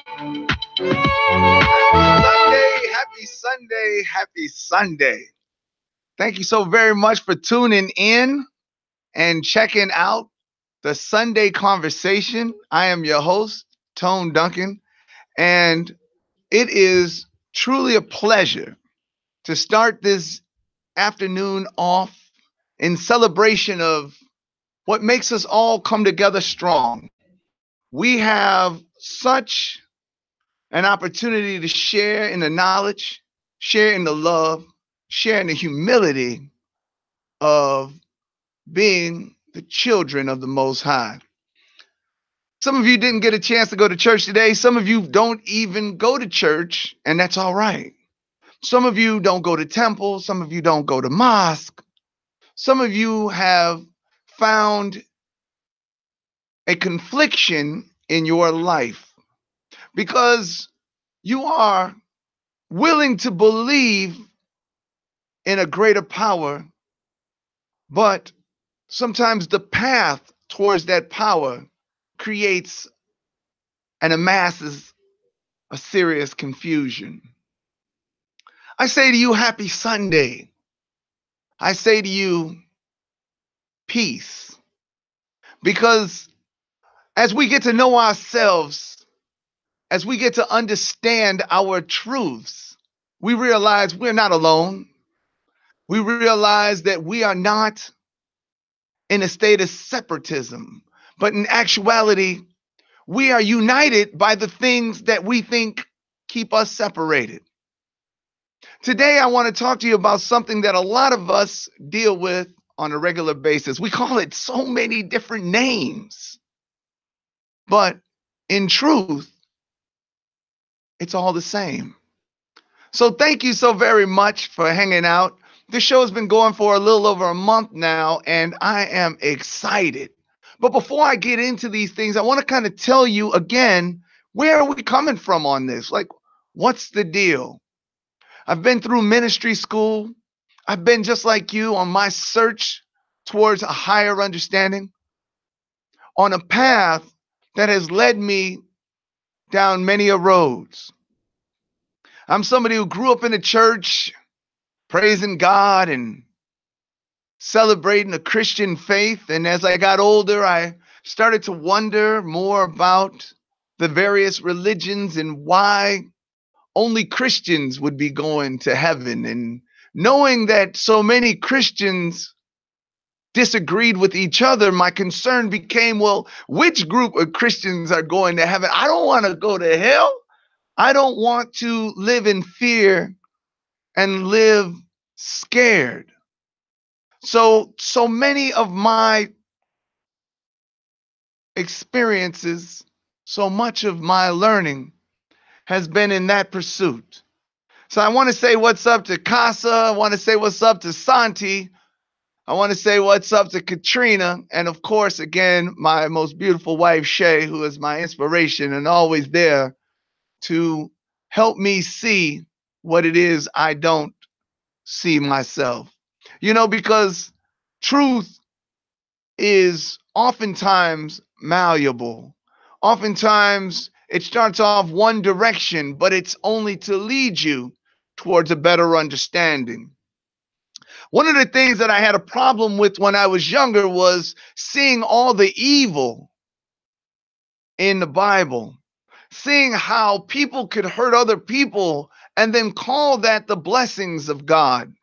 Happy Sunday, happy Sunday. Thank you so very much for tuning in and checking out the Sunday conversation. I am your host, Tone Duncan, and it is truly a pleasure to start this afternoon off in celebration of what makes us all come together strong. We have such an opportunity to share in the knowledge, share in the love, share in the humility of being the children of the Most High. Some of you didn't get a chance to go to church today. Some of you don't even go to church, and that's all right. Some of you don't go to temple. Some of you don't go to mosque. Some of you have found a confliction in your life because you are willing to believe in a greater power, but sometimes the path towards that power creates and amasses a serious confusion. I say to you, happy Sunday. I say to you, peace. Because as we get to know ourselves, as we get to understand our truths, we realize we're not alone. We realize that we are not in a state of separatism, but in actuality, we are united by the things that we think keep us separated. Today, I want to talk to you about something that a lot of us deal with on a regular basis. We call it so many different names, but in truth, it's all the same. So thank you so very much for hanging out. This show has been going for a little over a month now, and I am excited. But before I get into these things, I want to kind of tell you again, where are we coming from on this? Like, what's the deal? I've been through ministry school. I've been just like you on my search towards a higher understanding, on a path that has led me down many a roads. I'm somebody who grew up in a church, praising God and celebrating a Christian faith. And as I got older, I started to wonder more about the various religions and why only Christians would be going to heaven. And knowing that so many Christians disagreed with each other, my concern became, well, which group of Christians are going to heaven? I don't want to go to hell. I don't want to live in fear and live scared. So many of my experiences, so much of my learning has been in that pursuit. So I want to say what's up to Casa. I want to say what's up to Santi. I want to say what's up to Katrina. And of course, again, my most beautiful wife, Shay, who is my inspiration and always there to help me see what it is I don't see myself. You know, because truth is oftentimes malleable. Oftentimes it starts off one direction, but it's only to lead you towards a better understanding. One of the things that I had a problem with when I was younger was seeing all the evil in the Bible, seeing how people could hurt other people and then call that the blessings of God.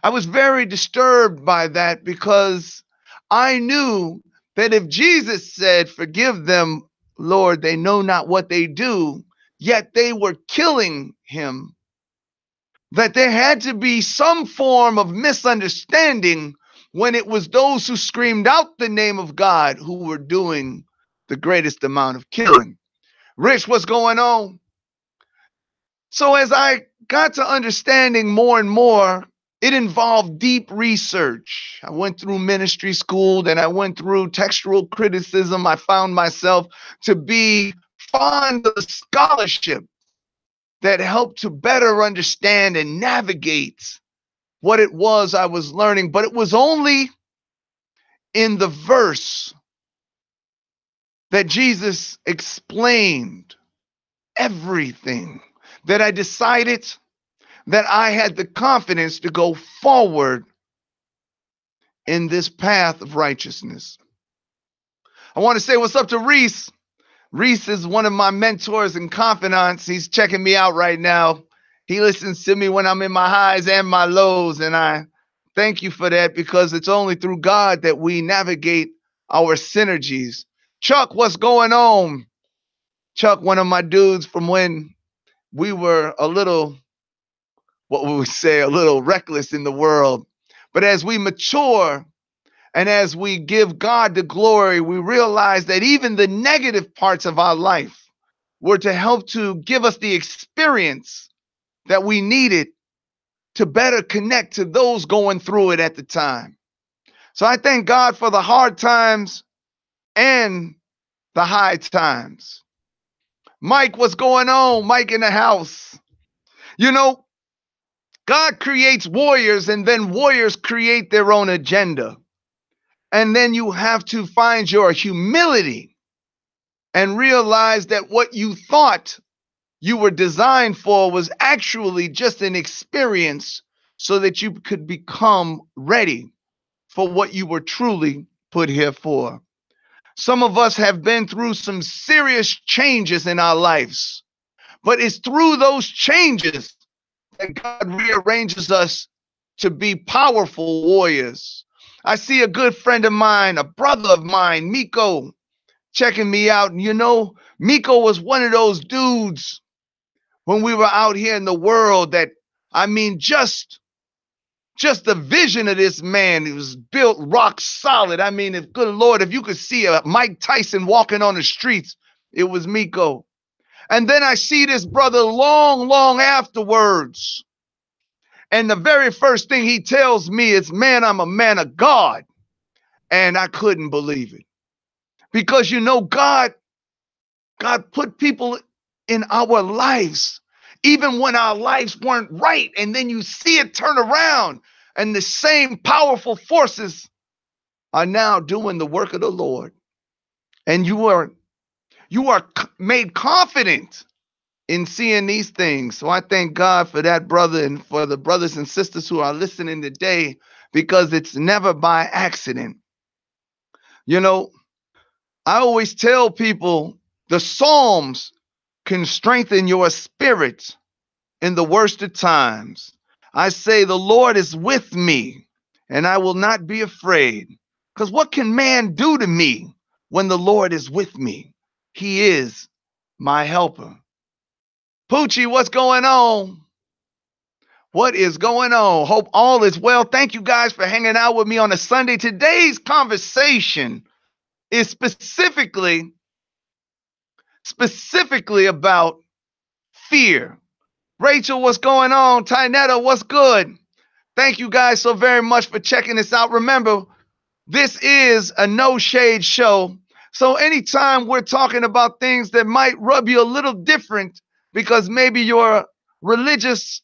I was very disturbed by that because I knew that if Jesus said, "Forgive them, Lord, they know not what they do," yet they were killing him, that there had to be some form of misunderstanding when it was those who screamed out the name of God who were doing the greatest amount of killing. Rich, what's going on? So as I got to understanding more and more, it involved deep research. I went through ministry school, then I went through textual criticism. I found myself to be fond of the scholarship that helped to better understand and navigate what it was I was learning. But it was only in the verse that Jesus explained everything, that I decided that I had the confidence to go forward in this path of righteousness. I want to say what's up to Reese. Reese is one of my mentors and confidants. He's checking me out right now. He listens to me when I'm in my highs and my lows, and I thank you for that, because it's only through God that we navigate our synergies. Chuck, what's going on? Chuck, one of my dudes from when we were a little, what would we say, a little reckless in the world. But as we mature and as we give God the glory, we realize that even the negative parts of our life were to help to give us the experience that we needed to better connect to those going through it at the time. So I thank God for the hard times and the high times. Mike, what's going on? Mike in the house. You know, God creates warriors, and then warriors create their own agenda. And then you have to find your humility and realize that what you thought you were designed for was actually just an experience so that you could become ready for what you were truly put here for. Some of us have been through some serious changes in our lives, but it's through those changes that God rearranges us to be powerful warriors. I see a good friend of mine, a brother of mine, Miko, checking me out. And you know, Miko was one of those dudes when we were out here in the world that, I mean, just the vision of this man, it was built rock solid. I mean, if good Lord, if you could see a Mike Tyson walking on the streets, it was Miko. And then I see this brother long afterwards. And the very first thing he tells me is, man, I'm a man of God. And I couldn't believe it. Because, you know, God put people in our lives, even when our lives weren't right. And then you see it turn around, and the same powerful forces are now doing the work of the Lord. And you are made confident in seeing these things. So I thank God for that, brother, and for the brothers and sisters who are listening today, because it's never by accident. You know, I always tell people the Psalms can strengthen your spirit in the worst of times. I say, the Lord is with me, and I will not be afraid. Because what can man do to me when the Lord is with me? He is my helper. Poochie, what's going on? What is going on? Hope all is well. Thank you guys for hanging out with me on a Sunday. Today's conversation is specifically about fear. Rachel, what's going on? Tynetta, what's good? Thank you guys so very much for checking this out. Remember, this is a no shade show. So anytime we're talking about things that might rub you a little different because maybe your religious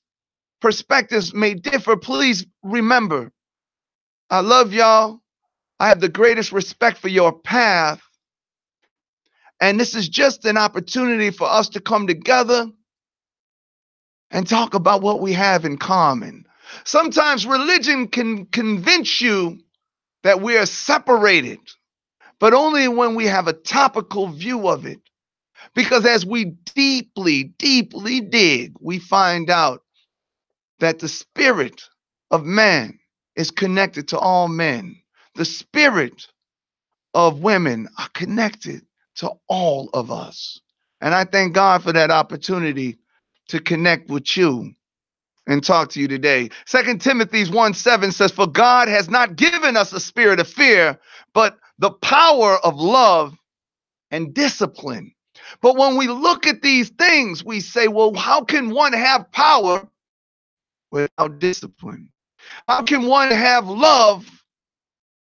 perspectives may differ, please remember, I love y'all. I have the greatest respect for your path. And this is just an opportunity for us to come together and talk about what we have in common. Sometimes religion can convince you that we are separated, but only when we have a topical view of it. Because as we deeply dig, we find out that the spirit of man is connected to all men. The spirit of women are connected to all of us. And I thank God for that opportunity to connect with you and talk to you today. 2 Timothy 1:7 says, for God has not given us a spirit of fear, but the power of love and discipline. But when we look at these things, we say, well, how can one have power without discipline? How can one have love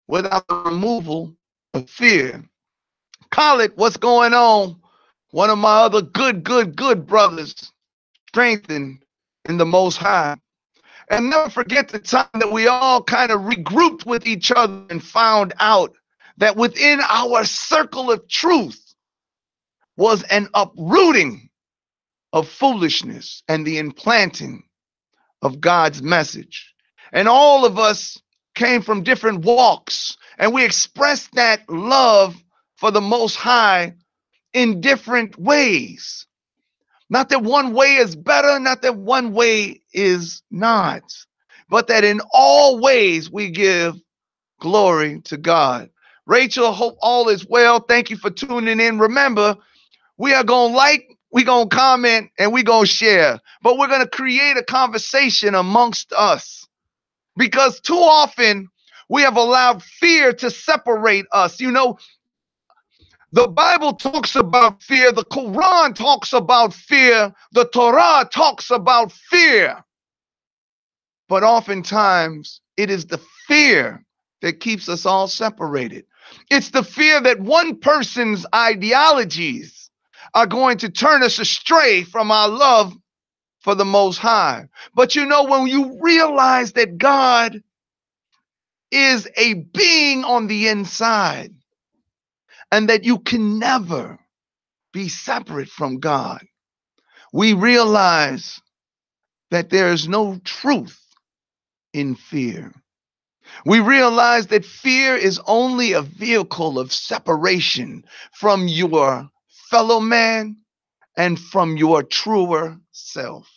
without the removal of fear? Khaled, what's going on? One of my other good brothers, strengthened in the Most High. And never forget the time that we all kind of regrouped with each other and found out that within our circle of truth was an uprooting of foolishness and the implanting of God's message. And all of us came from different walks, and we expressed that love for the Most High in different ways. Not that one way is better, not that one way is not, but that in all ways we give glory to God. Rachel, hope all is well. Thank you for tuning in. Remember, we are going to like, we're going to comment, and we're going to share. But we're going to create a conversation amongst us, because too often we have allowed fear to separate us. You know, the Bible talks about fear. The Quran talks about fear. The Torah talks about fear. But oftentimes it is the fear that keeps us all separated. It's the fear that one person's ideologies are going to turn us astray from our love for the Most High. But you know, when you realize that God is a being on the inside and that you can never be separate from God, we realize that there is no truth in fear. We realize that fear is only a vehicle of separation from your fellow man and from your truer self.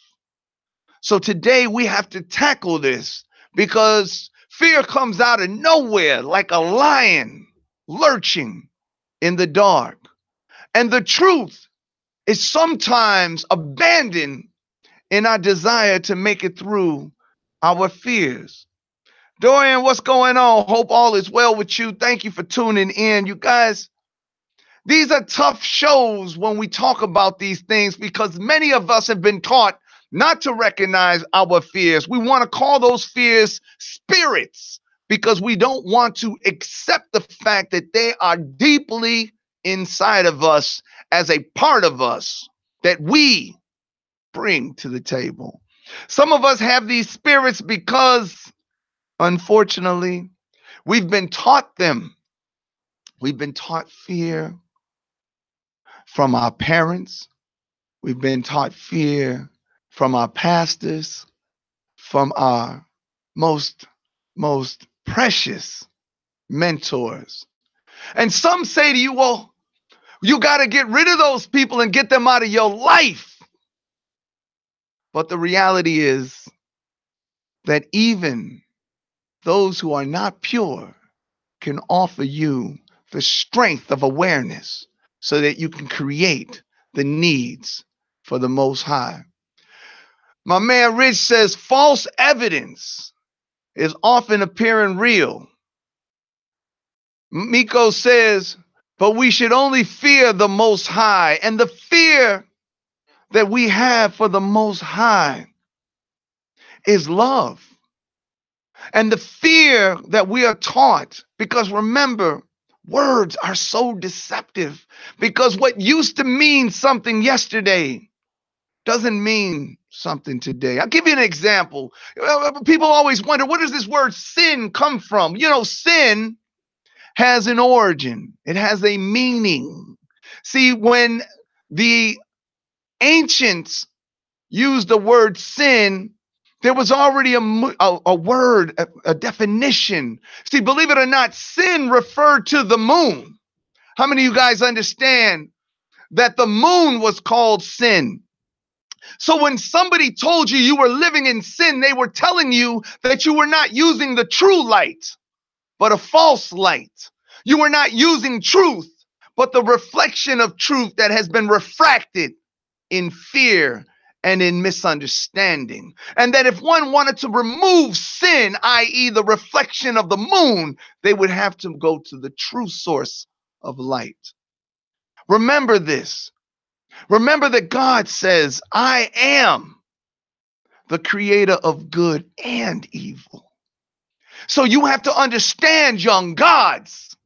So today we have to tackle this, because fear comes out of nowhere like a lion lurching in the dark. And the truth is sometimes abandoned in our desire to make it through our fears. Dorian, what's going on? Hope all is well with you. Thank you for tuning in. You guys, these are tough shows when we talk about these things, because many of us have been taught not to recognize our fears. We want to call those fears spirits because we don't want to accept the fact that they are deeply inside of us as a part of us that we bring to the table. Some of us have these spirits because, unfortunately, we've been taught them. We've been taught fear from our parents. We've been taught fear from our pastors, from our most precious mentors. And some say to you, well, you got to get rid of those people and get them out of your life. But the reality is that even those who are not pure can offer you the strength of awareness so that you can create the needs for the Most High. My man Rich says false evidence is often appearing real. Miko says, but we should only fear the Most High. And the fear that we have for the Most High is love. And the fear that we are taught, because remember, words are so deceptive, because what used to mean something yesterday doesn't mean something today. I'll give you an example. People always wonder, where does this word sin come from? You know, sin has an origin. It has a meaning. See, when the ancients used the word sin, there was already a word, a definition. See, believe it or not, sin referred to the moon. How many of you guys understand that the moon was called sin? So when somebody told you you were living in sin, they were telling you that you were not using the true light, but a false light. You were not using truth, but the reflection of truth that has been refracted in fear and in misunderstanding. And that if one wanted to remove sin, i.e. the reflection of the moon, they would have to go to the true source of light. Remember this. Remember that God says, I am the creator of good and evil. So you have to understand, young gods,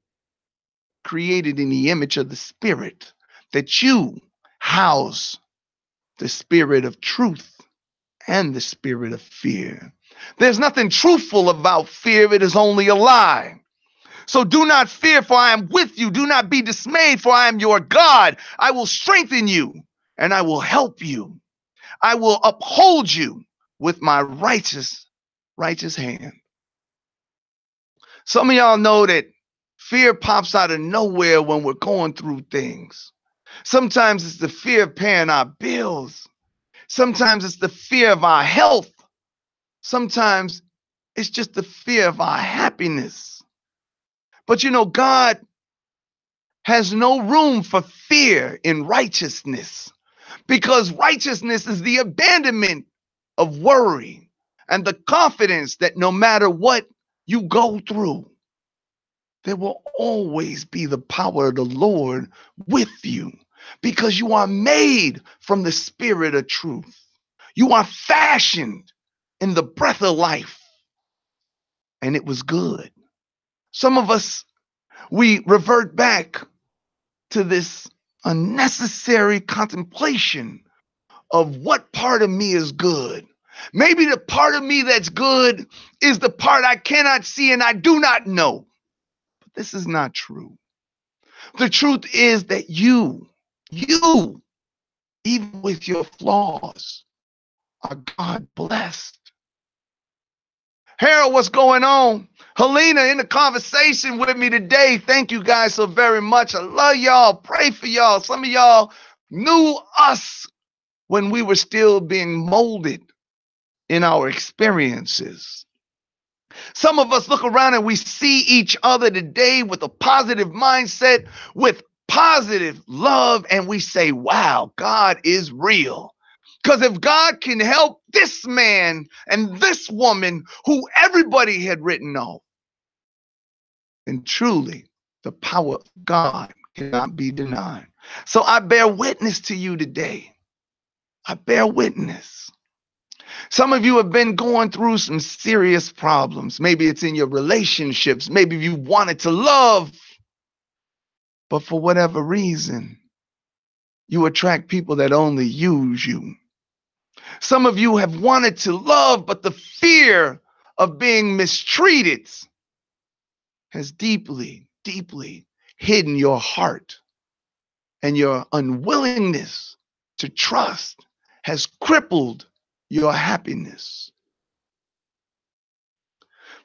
created in the image of the Spirit, that you house the spirit of truth and the spirit of fear. There's nothing truthful about fear. It is only a lie. So do not fear, for I am with you. Do not be dismayed, for I am your God. I will strengthen you and I will help you. I will uphold you with my righteous hand. Some of y'all know that fear pops out of nowhere when we're going through things. Sometimes it's the fear of paying our bills. Sometimes it's the fear of our health. Sometimes it's just the fear of our happiness. But you know, God has no room for fear in righteousness, because righteousness is the abandonment of worry and the confidence that no matter what you go through, there will always be the power of the Lord with you, because you are made from the spirit of truth. You are fashioned in the breath of life, and it was good. Some of us, we revert back to this unnecessary contemplation of what part of me is good. Maybe the part of me that's good is the part I cannot see and I do not know. But this is not true. The truth is that you, even with your flaws, are God blessed. Harold, what's going on? Helena in the conversation with me today. Thank you guys so very much. I love y'all. Pray for y'all. Some of y'all knew us when we were still being molded in our experiences. Some of us look around and we see each other today with a positive mindset, with positive love, and we say, wow, God is real. Because if God can help this man and this woman who everybody had written off, then truly the power of God cannot be denied. So I bear witness to you today. I bear witness. Some of you have been going through some serious problems. Maybe it's in your relationships. Maybe you wanted to love, but for whatever reason, you attract people that only use you. Some of you have wanted to love, but the fear of being mistreated has deeply, deeply hidden your heart, and your unwillingness to trust has crippled your happiness.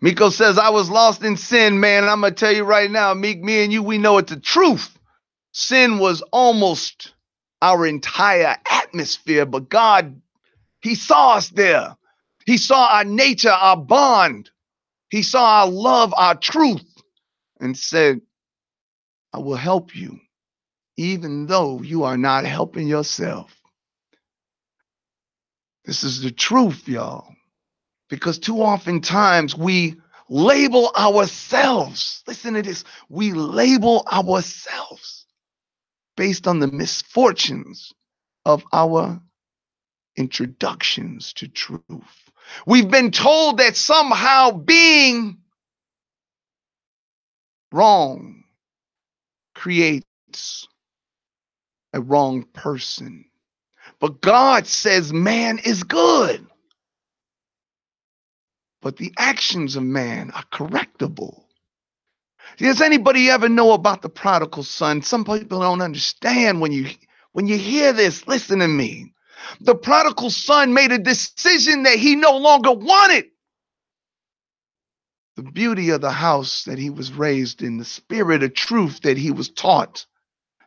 Miko says, I was lost in sin, man. I'm going to tell you right now, Meek, me and you, we know it's the truth. Sin was almost our entire atmosphere, but God, he saw us there. He saw our nature, our bond. He saw our love, our truth, and said, I will help you, even though you are not helping yourself. This is the truth, y'all. Because too often times we label ourselves. Listen to this. We label ourselves based on the misfortunes of our introductions to truth. We've been told that somehow being wrong creates a wrong person. But God says man is good. But the actions of man are correctable. Does anybody ever know about the prodigal son? Some people don't understand when you hear this. Listen to me. The prodigal son made a decision that he no longer wanted. The beauty of the house that he was raised in, the spirit of truth that he was taught,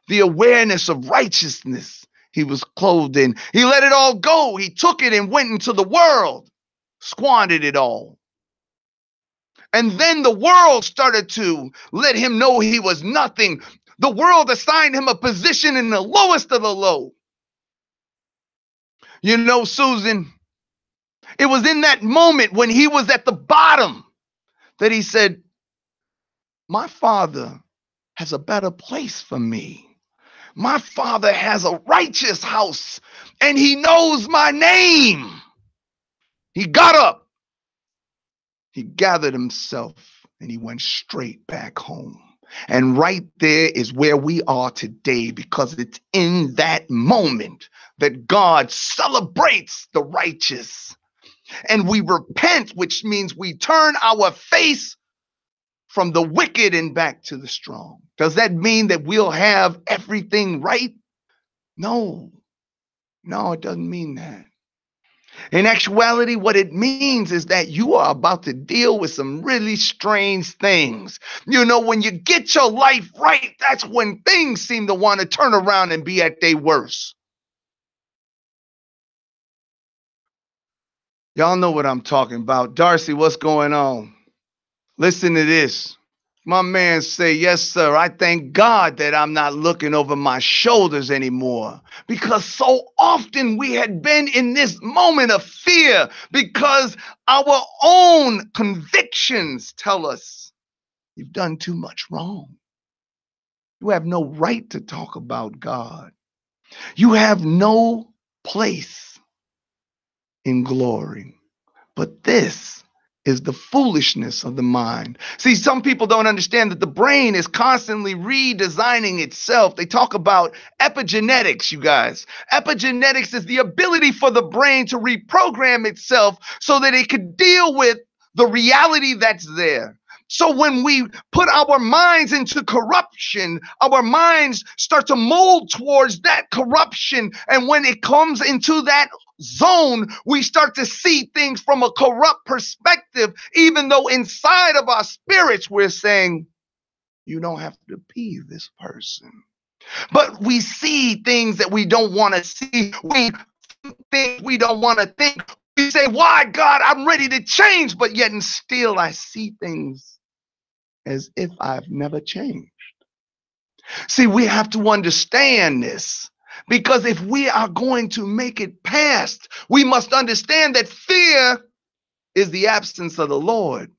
the awareness of righteousness he was clothed in. He let it all go. He took it and went into the world, squandered it all. And then the world started to let him know he was nothing. The world assigned him a position in the lowest of the low. You know, Susan, it was in that moment when he was at the bottom that he said, my father has a better place for me. My father has a righteous house and he knows my name. He got up, he gathered himself, and he went straight back home. And right there is where we are today, because it's in that moment that God celebrates the righteous. And we repent, which means we turn our face from the wicked and back to the strong. Does that mean that we'll have everything right? No. No, it doesn't mean that. In actuality, what it means is that you are about to deal with some really strange things. You know, when you get your life right, that's when things seem to want to turn around and be at their worst. Y'all know what I'm talking about. Darcy, what's going on? Listen to this. My man say, yes, sir. I thank God that I'm not looking over my shoulders anymore, because so often we had been in this moment of fear because our own convictions tell us you've done too much wrong. You have no right to talk about God. You have no place in glory. But this is the foolishness of the mind. See, some people don't understand that the brain is constantly redesigning itself. They talk about epigenetics, you guys. Epigenetics is the ability for the brain to reprogram itself so that it could deal with the reality that's there. So when we put our minds into corruption, our minds start to mold towards that corruption. And when it comes into that zone, we start to see things from a corrupt perspective, even though inside of our spirits, we're saying, you don't have to be this person. But we see things that we don't want to see. We think we don't want to think. We say, why, God, I'm ready to change, but yet and still I see things as if I've never changed. See, we have to understand this, because if we are going to make it past, we must understand that fear is the absence of the Lord.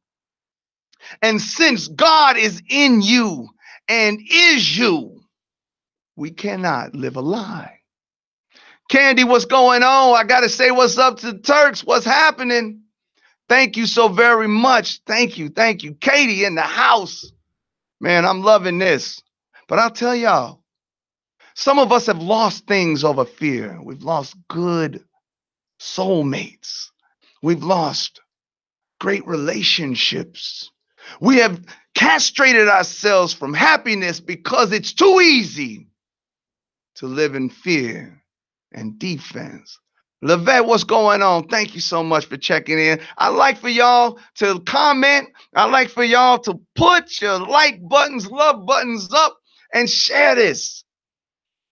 And since God is in you and is you, we cannot live a lie. Candy, what's going on? I got to say what's up to the Turks. What's happening? Thank you so very much. Thank you. Thank you. Katie in the house. Man, I'm loving this. But I'll tell y'all, some of us have lost things over fear. We've lost good soulmates. We've lost great relationships. We have castrated ourselves from happiness because it's too easy to live in fear and defense. Levette, what's going on? Thank you so much for checking in. I'd like for y'all to comment. I'd like for y'all to put your like buttons, love buttons up, and share this.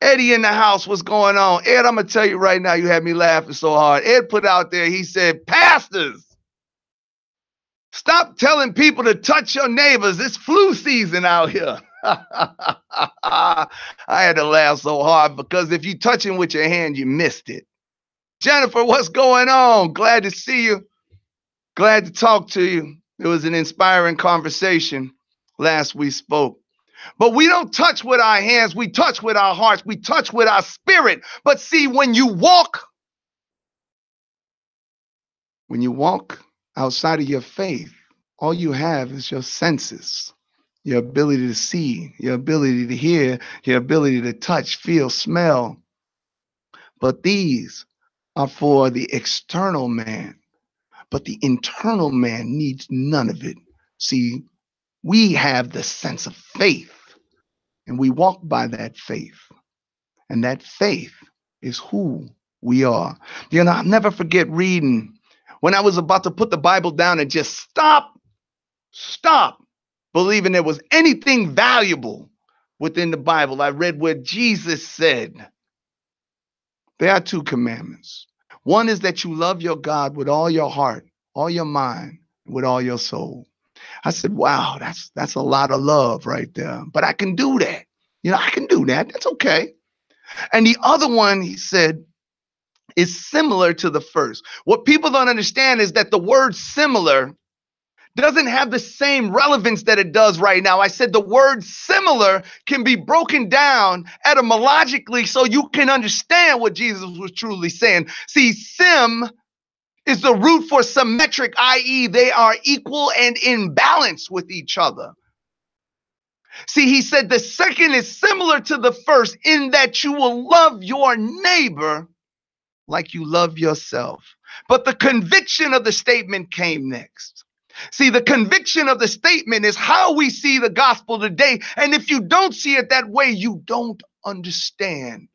Eddie in the house, what's going on? Ed, I'm going to tell you right now, you had me laughing so hard. Ed put out there, he said, pastors, stop telling people to touch your neighbors. It's flu season out here. I had to laugh so hard because if you touch him with your hand, you missed it. Jennifer, what's going on? Glad to see you. Glad to talk to you. It was an inspiring conversation last we spoke. But we don't touch with our hands. We touch with our hearts. We touch with our spirit. But see, when you walk outside of your faith, all you have is your senses, your ability to see, your ability to hear, your ability to touch, feel, smell. But these are for the external man. But the internal man needs none of it. See, we have the sense of faith, and we walk by that faith. And that faith is who we are. You know, I'll never forget reading when I was about to put the Bible down and just stop believing there was anything valuable within the Bible. I read where Jesus said, there are two commandments. One is that you love your God with all your heart, all your mind, with all your soul. I said, wow, that's a lot of love right there. But I can do that. You know, I can do that. That's okay. And the other one, he said, is similar to the first. What people don't understand is that the word similar doesn't have the same relevance that it does right now. I said the word similar can be broken down etymologically so you can understand what Jesus was truly saying. See, sim is the root for symmetric, i.e., they are equal and in balance with each other. See, he said the second is similar to the first in that you will love your neighbor like you love yourself. But the conviction of the statement came next. See, the conviction of the statement is how we see the gospel today. And if you don't see it that way, you don't understand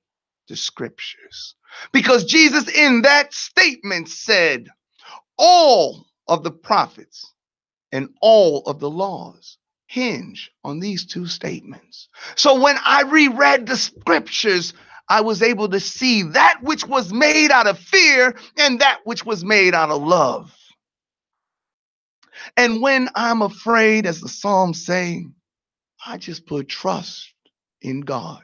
the scriptures. Because Jesus in that statement said, all of the prophets and all of the laws hinge on these two statements. So when I reread the scriptures, I was able to see that which was made out of fear and that which was made out of love. And when I'm afraid, as the Psalms say, I just put trust in God.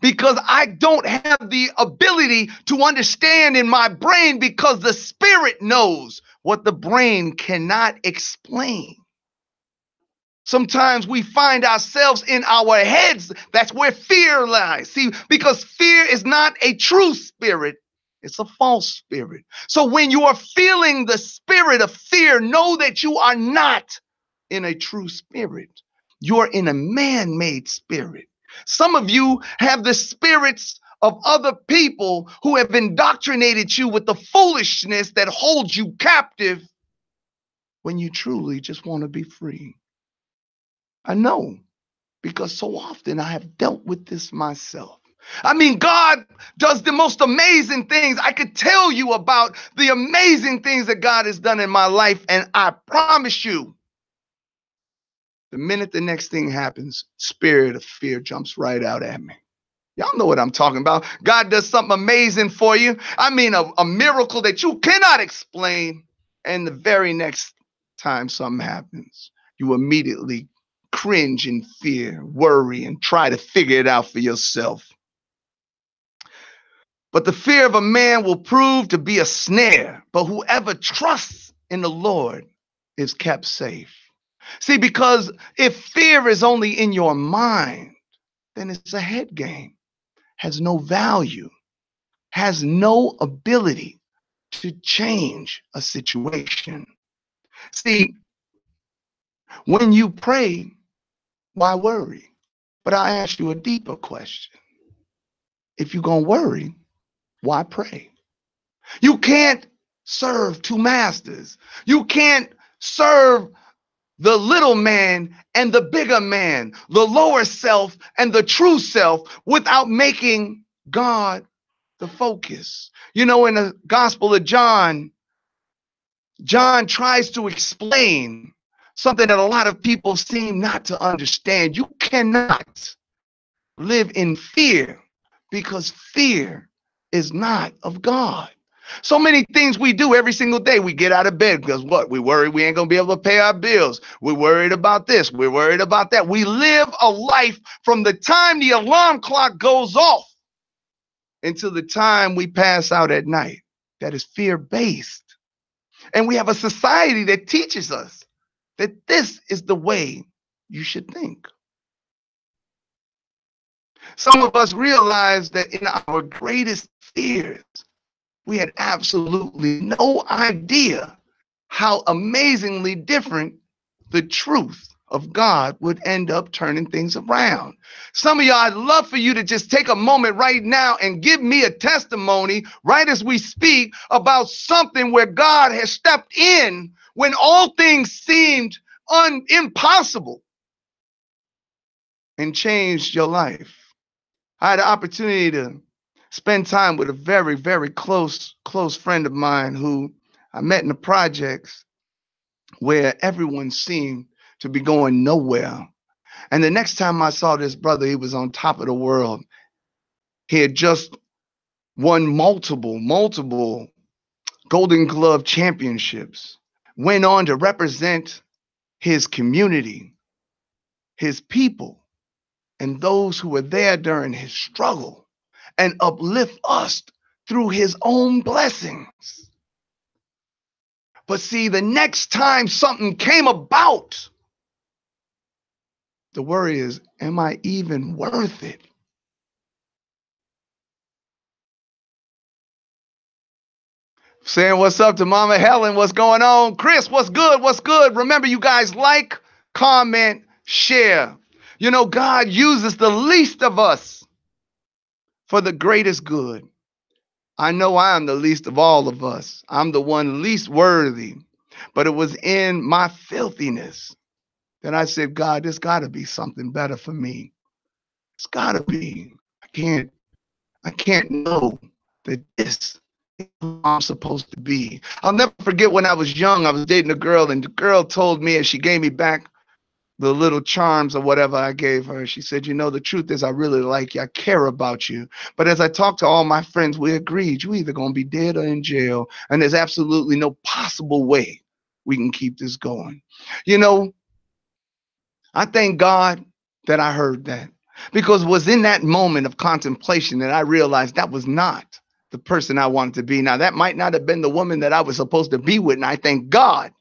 Because I don't have the ability to understand in my brain, because the Spirit knows what the brain cannot explain. Sometimes we find ourselves in our heads. That's where fear lies. See, because fear is not a true spirit, it's a false spirit. So when you are feeling the spirit of fear, know that you are not in a true spirit. You're in a man-made spirit. Some of you have the spirits of other people who have indoctrinated you with the foolishness that holds you captive when you truly just want to be free. I know, because so often I have dealt with this myself. I mean, God does the most amazing things. I could tell you about the amazing things that God has done in my life, and I promise you, the minute the next thing happens, spirit of fear jumps right out at me. Y'all know what I'm talking about. God does something amazing for you. I mean, a miracle that you cannot explain. And the very next time something happens, you immediately cringe in fear, worry, and try to figure it out for yourself. But the fear of a man will prove to be a snare, but whoever trusts in the Lord is kept safe. See, because if fear is only in your mind, then it's a head game, has no value, has no ability to change a situation. See, when you pray, why worry? But I ask you a deeper question. If you're going to worry, why pray? You can't serve two masters. You can't serve the little man and the bigger man, the lower self and the true self, without making God the focus. You know, in the Gospel of John, John tries to explain something that a lot of people seem not to understand. You cannot live in fear, because fear is not of God. So many things we do every single day. We get out of bed because what? We worry we ain't going to be able to pay our bills. We're worried about this. We're worried about that. We live a life from the time the alarm clock goes off until the time we pass out at night that is fear-based. And we have a society that teaches us that this is the way you should think. Some of us realize that in our greatest fears, we had absolutely no idea how amazingly different the truth of God would end up turning things around. Some of y'all, I'd love for you to just take a moment right now and give me a testimony right as we speak about something where God has stepped in when all things seemed impossible and changed your life. I had the opportunity to spend time with a very, very close friend of mine who I met in the projects, where everyone seemed to be going nowhere. And the next time I saw this brother, he was on top of the world. He had just won multiple Golden Glove championships, went on to represent his community, his people, and those who were there during his struggle, and uplift us through his own blessings. But see, the next time something came about, the worry is, am I even worth it? Saying what's up to Mama Helen, what's going on? Chris, what's good? What's good? Remember, you guys, like, comment, share. You know, God uses the least of us for the greatest good. I know I am the least of all of us. I'm the one least worthy. But it was in my filthiness that I said, God, there's got to be something better for me. It's got to be. I can't know that this is who I'm supposed to be. I'll never forget when I was young, I was dating a girl, and the girl told me, and she gave me back the little charms or whatever I gave her. She said, the truth is I really like you. I care about you. But as I talked to all my friends, we agreed you either going to be dead or in jail. And there's absolutely no possible way we can keep this going. I thank God that I heard that, because it was in that moment of contemplation that I realized that was not the person I wanted to be. Now, that might not have been the woman that I was supposed to be with. And I thank God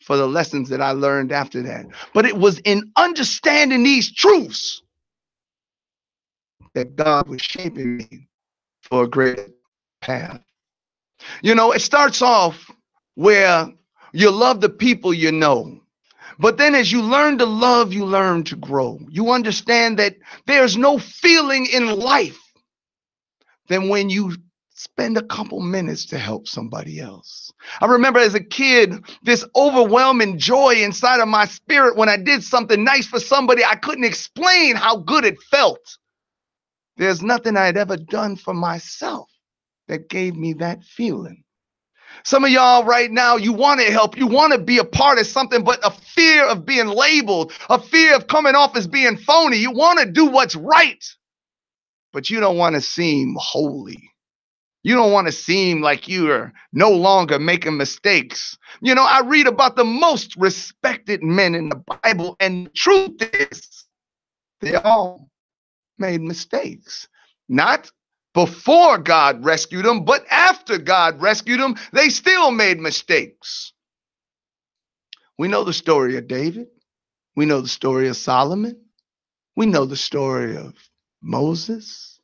for the lessons that I learned after that. But it was in understanding these truths that God was shaping me for a greater path. It starts off where you love the people you know. But then as you learn to love, you learn to grow. You understand that there's no feeling in life than when you spend a couple minutes to help somebody else. I remember as a kid, this overwhelming joy inside of my spirit when I did something nice for somebody. I couldn't explain how good it felt. There's nothing I had ever done for myself that gave me that feeling. Some of y'all right now, you want to help, you want to be a part of something, but a fear of being labeled, a fear of coming off as being phony. You want to do what's right, but you don't want to seem holy. You don't want to seem like you are no longer making mistakes. I read about the most respected men in the Bible, and the truth is, they all made mistakes. Not before God rescued them, but after God rescued them, they still made mistakes. We know the story of David. We know the story of Solomon. We know the story of Moses,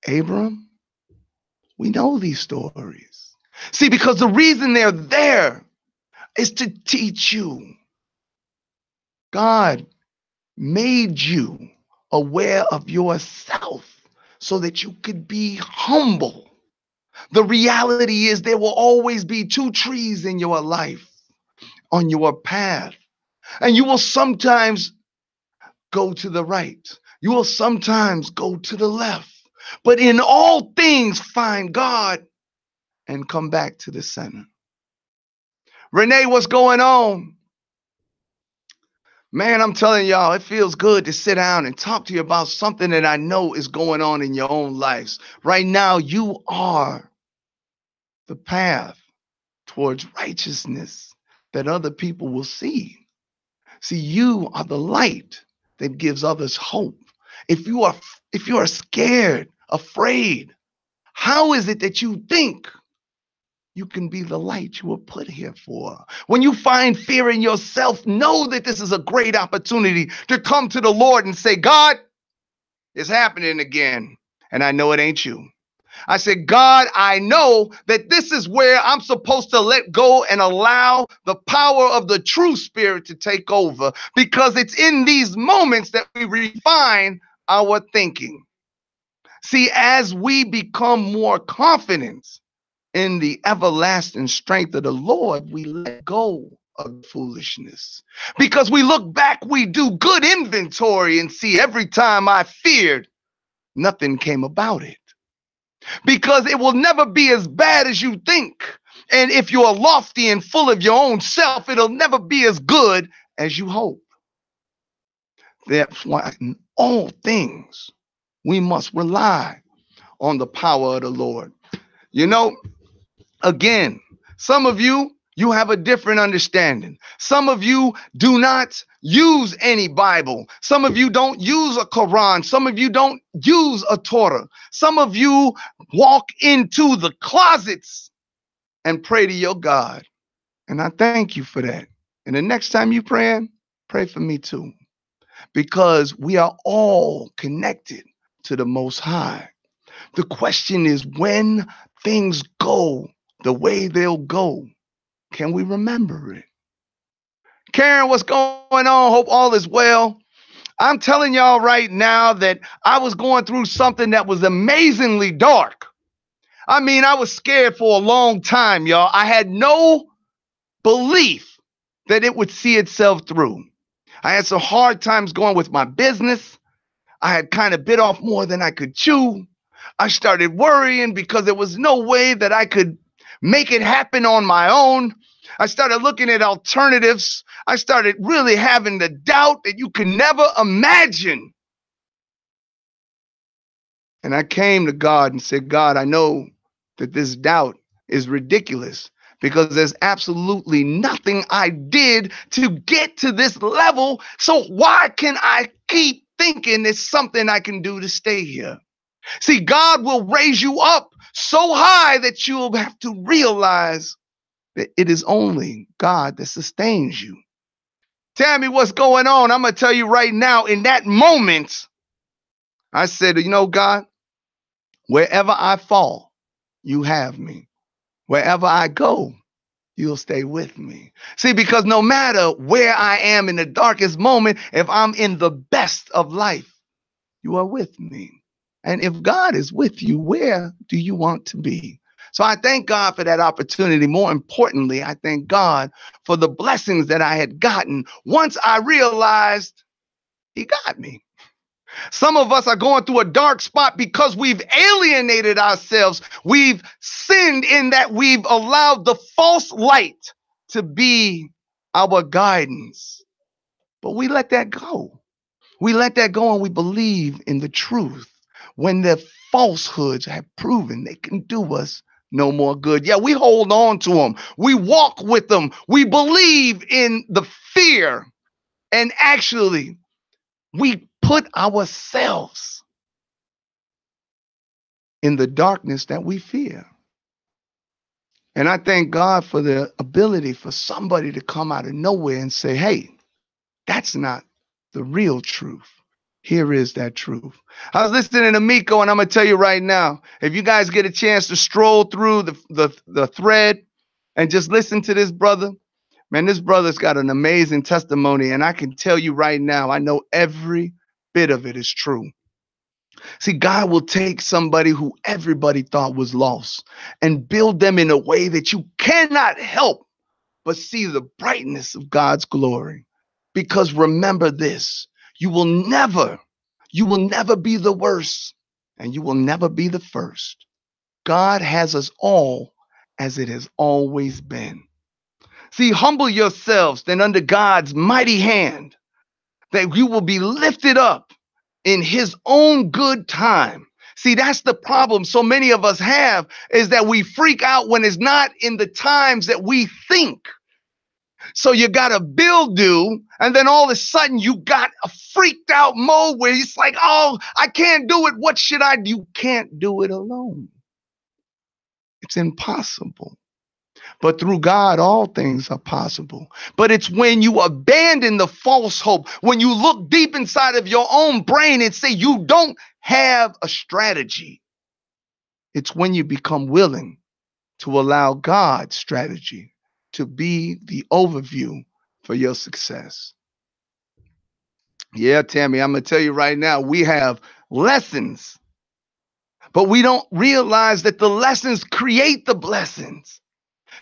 Abram. We know these stories. See, because the reason they're there is to teach you. God made you aware of yourself so that you could be humble. The reality is there will always be two trees in your life, on your path. And you will sometimes go to the right. You will sometimes go to the left. But in all things, find God and come back to the center. Renee, what's going on? Man, I'm telling y'all, it feels good to sit down and talk to you about something that I know is going on in your own lives. Right now, you are the path towards righteousness that other people will see. See, you are the light that gives others hope. If you are scared, afraid, how is it that you think you can be the light you were put here for? When you find fear in yourself, know that this is a great opportunity to come to the Lord and say, God, it's happening again, and I know it ain't you. I said, God, I know that this is where I'm supposed to let go and allow the power of the true spirit to take over, because it's in these moments that we refine our thinking. See, as we become more confident in the everlasting strength of the Lord, we let go of foolishness. Because we look back, we do good inventory and see every time I feared, nothing came about it. Because it will never be as bad as you think. And if you're lofty and full of your own self, it'll never be as good as you hope. That's why in all things, we must rely on the power of the Lord. Again, some of you have a different understanding. Some of you do not use any Bible. Some of you don't use a Quran. Some of you don't use a Torah. Some of you walk into the closets and pray to your God. And I thank you for that. And the next time you pray for me too. Because we are all connected to the Most High. The question is, when things go the way they'll go, can we remember it? Karen, what's going on? Hope all is well. I'm telling y'all right now that I was going through something that was amazingly dark. I mean, I was scared for a long time, y'all. I had no belief that it would see itself through. I had some hard times going with my business. I had kind of bit off more than I could chew. I started worrying because there was no way that I could make it happen on my own. I started looking at alternatives. I started really having the doubt that you can never imagine. And I came to God and said, God, I know that this doubt is ridiculous because there's absolutely nothing I did to get to this level. So why can I keep thinking it's something I can do to stay here? See, God will raise you up so high that you'll have to realize that it is only God that sustains you. Tell me what's going on. I'm going to tell you right now, in that moment, I said, you know, God, wherever I fall, you have me. Wherever I go, you'll stay with me. See, because no matter where I am in the darkest moment, if I'm in the best of life, you are with me. And if God is with you, where do you want to be? So I thank God for that opportunity. More importantly, I thank God for the blessings that I had gotten once I realized he got me. Some of us are going through a dark spot because we've alienated ourselves. We've sinned in that we've allowed the false light to be our guidance. But we let that go. We let that go and we believe in the truth when the falsehoods have proven they can do us no more good. Yeah, we hold on to them. We walk with them. We believe in the fear. And actually, we put ourselves in the darkness that we fear. And I thank God for the ability for somebody to come out of nowhere and say, hey, that's not the real truth. Here is that truth. I was listening to Miko, and I'm going to tell you right now, if you guys get a chance to stroll through the thread and just listen to this brother, man, this brother's got an amazing testimony. And I can tell you right now, I know every bit of it is true. See, God will take somebody who everybody thought was lost and build them in a way that you cannot help but see the brightness of God's glory. Because remember this, you will never be the worst and you will never be the first. God has us all as it has always been. See, humble yourselves then under God's mighty hand that you will be lifted up in his own good time. See, that's the problem so many of us have, is that we freak out when it's not in the times that we think. So you got a bill due, and then all of a sudden you got a freaked out mode where it's like, oh, I can't do it. What should I do? You can't do it alone. It's impossible. But through God, all things are possible. But it's when you abandon the false hope, when you look deep inside of your own brain and say you don't have a strategy. It's when you become willing to allow God's strategy to be the overview for your success. Yeah, Tammy, I'm going to tell you right now, we have lessons, but we don't realize that the lessons create the blessings.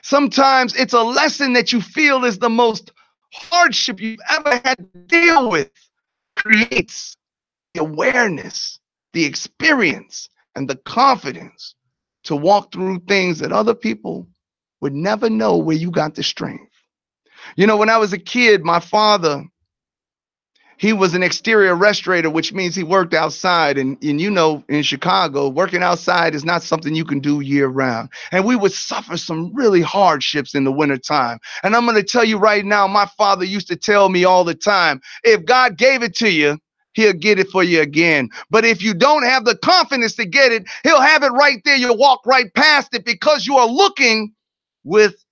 Sometimes it's a lesson that you feel is the most hardship you've ever had to deal with, creates the awareness, the experience, and the confidence to walk through things that other people would never know where you got the strength. You know, when I was a kid, my father, he was an exterior restaurator, which means he worked outside. And you know, in Chicago, working outside is not something you can do year round. And we would suffer some really hardships in the wintertime. And I'm going to tell you right now, my father used to tell me all the time, if God gave it to you, he'll get it for you again. But if you don't have the confidence to get it, he'll have it right there. You'll walk right past it because you are looking with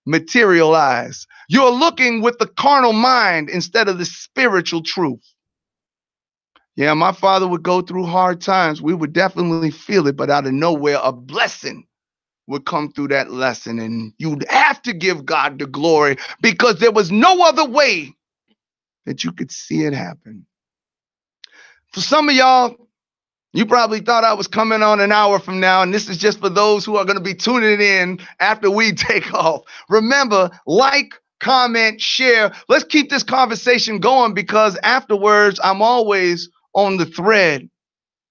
material eyes. You're looking with the carnal mind instead of the spiritual truth. Yeah, my father would go through hard times. We would definitely feel it, but out of nowhere, a blessing would come through that lesson. And you'd have to give God the glory because there was no other way that you could see it happen. For some of y'all, you probably thought I was coming on an hour from now, and this is just for those who are going to be tuning in after we take off. Remember, like, comment, share. Let's keep this conversation going because afterwards, I'm always on the thread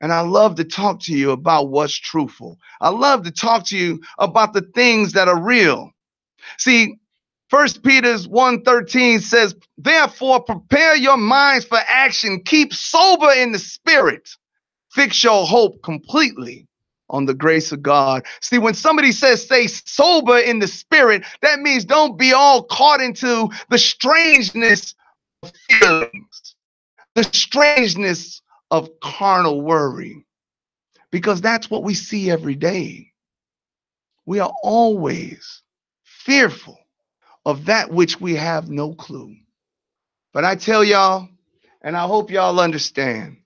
And I love to talk to you about what's truthful. I love to talk to you about the things that are real. See, 1 Peter 1:13 says, therefore prepare your minds for action. Keep sober in the spirit. Fix your hope completely on the grace of God. See, when somebody says stay sober in the spirit, that means don't be all caught into the strangeness of feelings, the strangeness of carnal worry, because that's what we see every day. We are always fearful of that which we have no clue. But I tell y'all, and I hope y'all understand,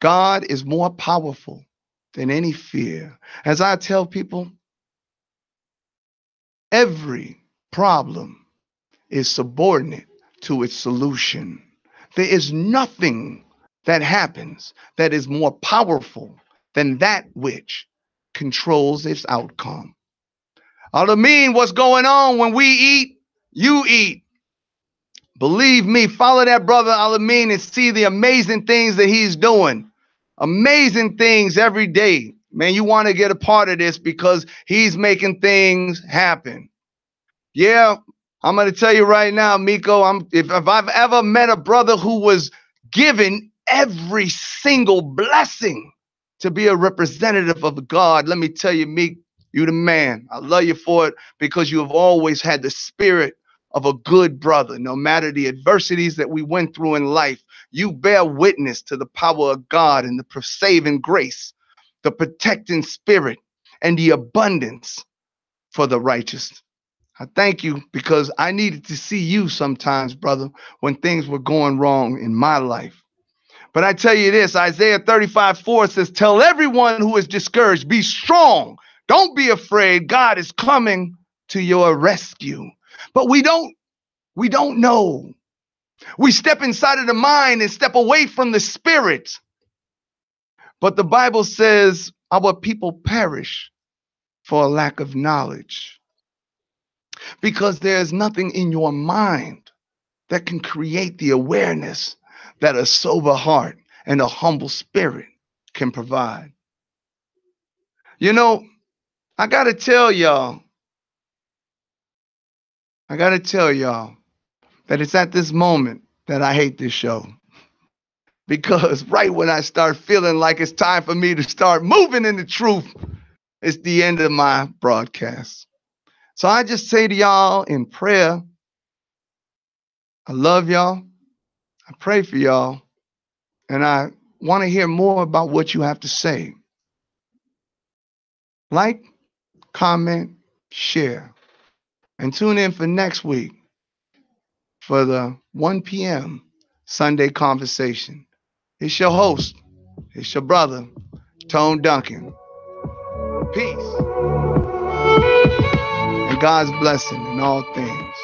God is more powerful than any fear. As I tell people, every problem is subordinate to its solution. There is nothing that happens that is more powerful than that which controls its outcome. I mean, what's going on when we eat, you eat. Believe me, follow that brother Alamin and see the amazing things that he's doing. Amazing things every day. Man, you want to get a part of this because he's making things happen. Yeah, I'm going to tell you right now, Miko, if I've ever met a brother who was given every single blessing to be a representative of God, let me tell you, Meek, you the man. I love you for it because you have always had the spirit of a good brother. No matter the adversities that we went through in life, you bear witness to the power of God and the saving grace, the protecting spirit, and the abundance for the righteous. I thank you because I needed to see you sometimes, brother, when things were going wrong in my life. But I tell you this, Isaiah 35:4 says, tell everyone who is discouraged, be strong. Don't be afraid. God is coming to your rescue. But we don't know. We step inside of the mind and step away from the spirit. But the Bible says our people perish for a lack of knowledge. Because there's nothing in your mind that can create the awareness that a sober heart and a humble spirit can provide. You know, I got to tell y'all that it's at this moment that I hate this show. Because right when I start feeling like it's time for me to start moving in the truth, it's the end of my broadcast. So I just say to y'all in prayer, I love y'all. I pray for y'all. And I want to hear more about what you have to say. Like, comment, share. And tune in for next week for the 1 p.m. Sunday conversation. It's your host. It's your brother, Tone Duncan. Peace. And God's blessing in all things.